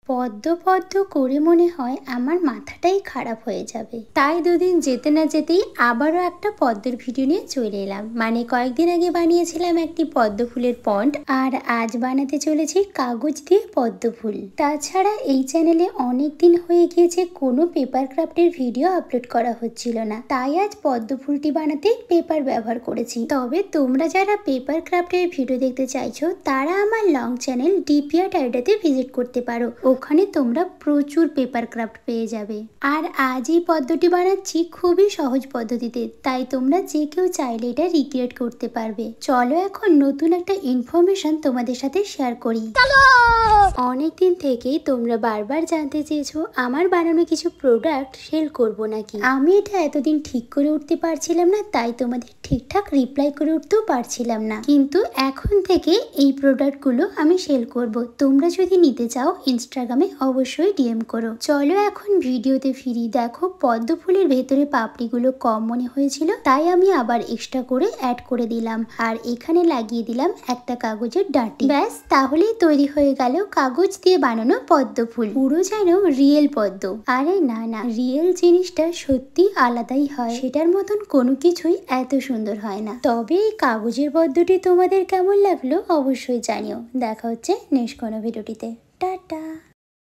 পদ্ম পদ্ম করে মনে হয় আমার মাথাটাই খারাপ হয়ে যাবে। তাই দুদিন যেতে না যেতেই আবারও একটা পদ্মের ভিডিও নিয়ে চলে এলাম। মানে কয়েকদিন আগে বানিয়েছিলাম একটি পদ্ম ফুলের পন্ড, আর আজ বানাতে চলেছি কাগজ দিয়ে পদ্ম ফুল। তাছাড়া এই চ্যানেলে অনেক দিন হয়ে গিয়েছে কোনো পেপার ক্রাফটের ভিডিও আপলোড করা হচ্ছিল না, তাই আজ পদ্ম ফুলটি বানাতে পেপার ব্যবহার করেছি। তবে তোমরা যারা পেপার ক্রাফটের ভিডিও দেখতে চাইছো তারা আমার লং চ্যানেল ডিপিআর টাইডাতে ভিজিট করতে পারো, ওখানে তোমরা প্রচুর পেপার ক্রাফট পেয়ে যাবে। আর আজ এই পদ্ধতি বানাচ্ছি খুবই সহজ পদ্ধতিতে, তাই তোমরা যে কেউ চাইলে এটা রিক্রিয়েট করতে পারবে। চলো এখন নতুন একটা ইনফরমেশন তোমাদের সাথে শেয়ার করি। অনেকদিন থেকেই তোমরা বারবার জানতে চেয়েছো আমার বানানো কিছু প্রোডাক্ট সেল করব নাকি। আমি এটা এতদিন ঠিক করে উঠতে পারছিলাম না, তাই তোমাদের ঠিকঠাক রিপ্লাই করে উঠতেও পারছিলাম না, কিন্তু এখন থেকে এই প্রোডাক্টগুলো আমি সেল করব। তোমরা যদি নিতে চাও ইনস্টাগ্রামে অবশ্যই ডিএম করো। চলো এখন ভিডিওতে ফিরি। দেখো পদ্ম ফুলের ভেতরে পাপড়িগুলো কম মনে হয়েছিল, তাই আমি আবার এক্সট্রা করে অ্যাড করে দিলাম, আর এখানে লাগিয়ে দিলাম একটা কাগজের ডাঁটি। ব্যাস, তাহলেই তৈরি হয়ে গেল কাগজ দিয়ে বানানো পদ্ম ফুল। পুরো যেন রিয়েল পদ্ম। আরে না না, রিয়েল জিনিসটা সত্যি আলাদাই হয়, সেটার মতন কোনো কিছুই এত সুন্দর হয় না। তবে এই কাগজের পদ্মটি তোমাদের কেমন লাগলো অবশ্যই জানিও। দেখা হচ্ছে নেক্সট কোনো ভিডিওটিতে। টাটা।